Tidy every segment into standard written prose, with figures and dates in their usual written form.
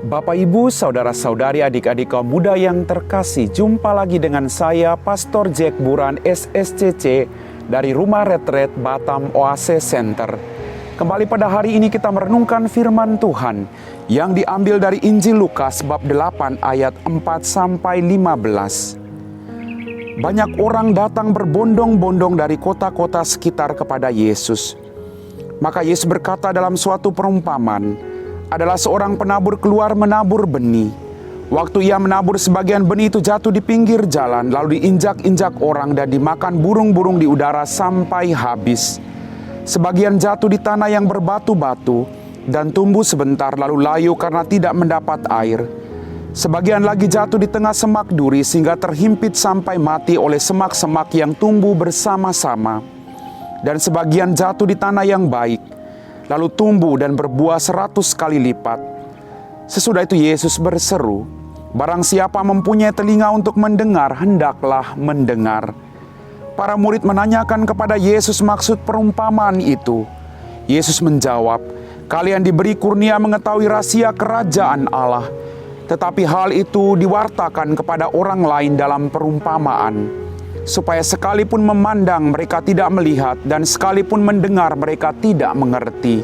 Bapak, Ibu, Saudara-saudari, adik-adik kaum muda yang terkasih, jumpa lagi dengan saya, Pastor Jack Buran, SSCC, dari Rumah Retret Batam Oase Center. Kembali pada hari ini kita merenungkan firman Tuhan yang diambil dari Injil Lukas bab 8 ayat 4-15. Banyak orang datang berbondong-bondong dari kota-kota sekitar kepada Yesus. Maka Yesus berkata dalam suatu perumpamaan, adalah seorang penabur keluar menabur benih. Waktu ia menabur, sebagian benih itu jatuh di pinggir jalan, lalu diinjak-injak orang dan dimakan burung-burung di udara sampai habis. Sebagian jatuh di tanah yang berbatu-batu dan tumbuh sebentar lalu layu karena tidak mendapat air. Sebagian lagi jatuh di tengah semak duri sehingga terhimpit sampai mati oleh semak-semak yang tumbuh bersama-sama. Dan sebagian jatuh di tanah yang baik, lalu tumbuh dan berbuah 100 kali lipat. Sesudah itu Yesus berseru, barang siapa mempunyai telinga untuk mendengar, hendaklah mendengar. Para murid menanyakan kepada Yesus maksud perumpamaan itu. Yesus menjawab, kalian diberi kurnia mengetahui rahasia kerajaan Allah, tetapi hal itu diwartakan kepada orang lain dalam perumpamaan, supaya sekalipun memandang mereka tidak melihat, dan sekalipun mendengar mereka tidak mengerti.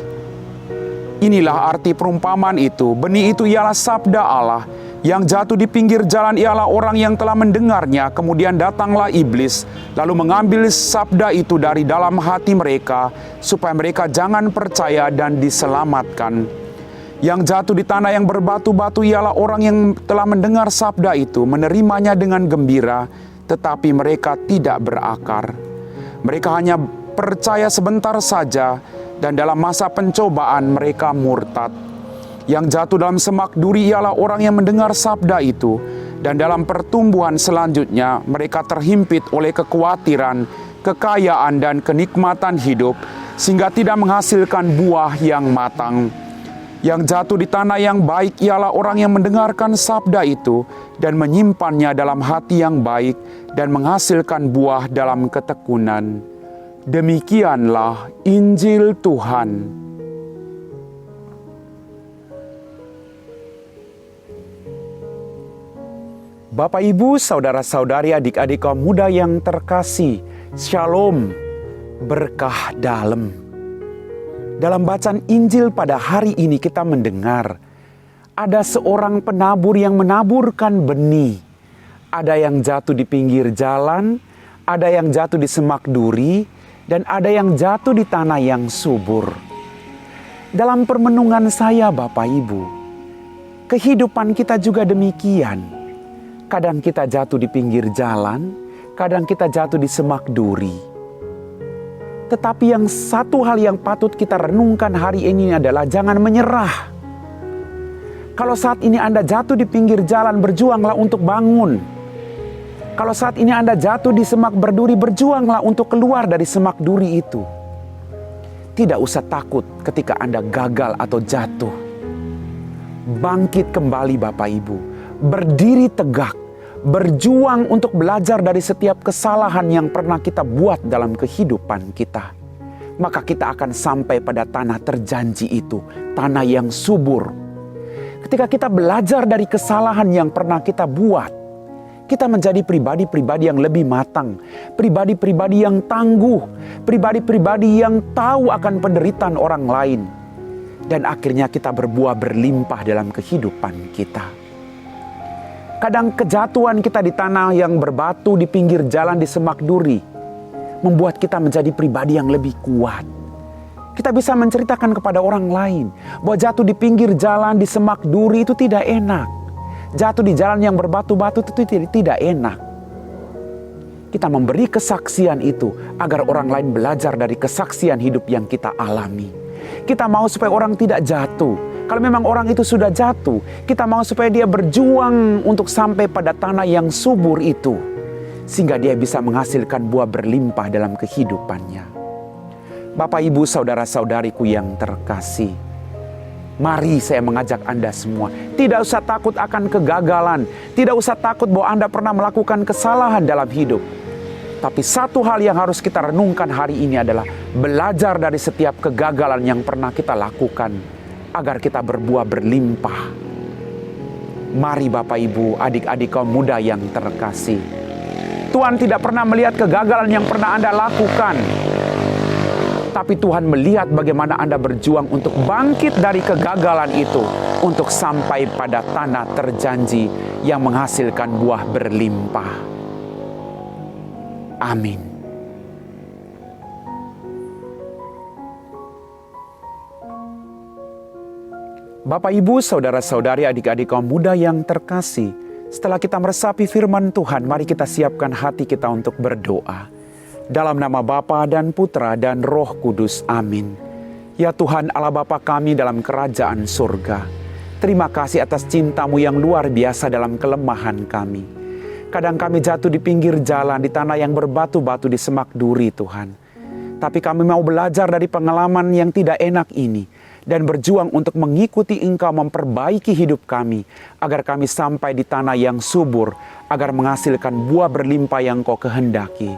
Inilah arti perumpamaan itu. Benih itu ialah sabda Allah. Yang jatuh di pinggir jalan ialah orang yang telah mendengarnya. Kemudian datanglah iblis, lalu mengambil sabda itu dari dalam hati mereka, supaya mereka jangan percaya dan diselamatkan. Yang jatuh di tanah yang berbatu-batu ialah orang yang telah mendengar sabda itu, menerimanya dengan gembira, tetapi mereka tidak berakar. Mereka hanya percaya sebentar saja, dan dalam masa pencobaan mereka murtad. Yang jatuh dalam semak duri ialah orang yang mendengar sabda itu, dan dalam pertumbuhan selanjutnya mereka terhimpit oleh kekhawatiran, kekayaan, dan kenikmatan hidup, sehingga tidak menghasilkan buah yang matang. Yang jatuh di tanah yang baik ialah orang yang mendengarkan sabda itu dan menyimpannya dalam hati yang baik dan menghasilkan buah dalam ketekunan. Demikianlah Injil Tuhan. Bapak, Ibu, Saudara-saudari, adik-adik kaum muda yang terkasih, Shalom, berkah dalam. Dalam bacaan Injil pada hari ini kita mendengar ada seorang penabur yang menaburkan benih. Ada yang jatuh di pinggir jalan, ada yang jatuh di semak duri, dan ada yang jatuh di tanah yang subur. Dalam permenungan saya, Bapak Ibu, kehidupan kita juga demikian. Kadang kita jatuh di pinggir jalan, kadang kita jatuh di semak duri. Tetapi yang satu hal yang patut kita renungkan hari ini adalah jangan menyerah. Kalau saat ini Anda jatuh di pinggir jalan, berjuanglah untuk bangun. Kalau saat ini Anda jatuh di semak berduri, berjuanglah untuk keluar dari semak duri itu. Tidak usah takut ketika Anda gagal atau jatuh. Bangkit kembali, Bapak Ibu. Berdiri tegak, berjuang untuk belajar dari setiap kesalahan yang pernah kita buat dalam kehidupan kita. Maka kita akan sampai pada tanah terjanji itu, tanah yang subur. Ketika kita belajar dari kesalahan yang pernah kita buat, kita menjadi pribadi-pribadi yang lebih matang, pribadi-pribadi yang tangguh, pribadi-pribadi yang tahu akan penderitaan orang lain. Dan akhirnya kita berbuah berlimpah dalam kehidupan kita. Kadang kejatuhan kita di tanah yang berbatu, di pinggir jalan, di semak duri, membuat kita menjadi pribadi yang lebih kuat. Kita bisa menceritakan kepada orang lain bahwa jatuh di pinggir jalan, di semak duri itu tidak enak. Jatuh di jalan yang berbatu-batu itu tidak enak. Kita memberi kesaksian itu agar orang lain belajar dari kesaksian hidup yang kita alami. Kita mau supaya orang tidak jatuh. Kalau memang orang itu sudah jatuh, kita mau supaya dia berjuang untuk sampai pada tanah yang subur itu, sehingga dia bisa menghasilkan buah berlimpah dalam kehidupannya. Bapak, Ibu, Saudara-saudariku yang terkasih, mari saya mengajak Anda semua, tidak usah takut akan kegagalan, tidak usah takut bahwa Anda pernah melakukan kesalahan dalam hidup. Tapi satu hal yang harus kita renungkan hari ini adalah belajar dari setiap kegagalan yang pernah kita lakukan, agar kita berbuah berlimpah. Mari Bapak Ibu, adik-adik kaum muda yang terkasih. Tuhan tidak pernah melihat kegagalan yang pernah Anda lakukan. Tapi Tuhan melihat bagaimana Anda berjuang untuk bangkit dari kegagalan itu. Untuk sampai pada tanah terjanji yang menghasilkan buah berlimpah. Amin. Bapak, Ibu, saudara-saudari, adik-adik kaum muda yang terkasih, setelah kita meresapi firman Tuhan, mari kita siapkan hati kita untuk berdoa. Dalam nama Bapa dan Putra dan Roh Kudus, amin. Ya Tuhan Allah Bapa kami dalam kerajaan surga, terima kasih atas cinta-Mu yang luar biasa dalam kelemahan kami. Kadang kami jatuh di pinggir jalan, di tanah yang berbatu-batu, di semak duri Tuhan. Tapi kami mau belajar dari pengalaman yang tidak enak ini, dan berjuang untuk mengikuti Engkau memperbaiki hidup kami, agar kami sampai di tanah yang subur, agar menghasilkan buah berlimpah yang Kau kehendaki.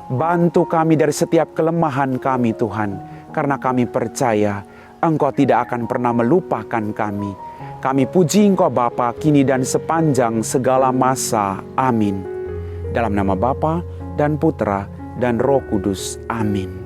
Bantu kami dari setiap kelemahan kami Tuhan, karena kami percaya Engkau tidak akan pernah melupakan kami. Kami puji Engkau Bapa, kini dan sepanjang segala masa. Amin. Dalam nama Bapa dan Putra dan Roh Kudus. Amin.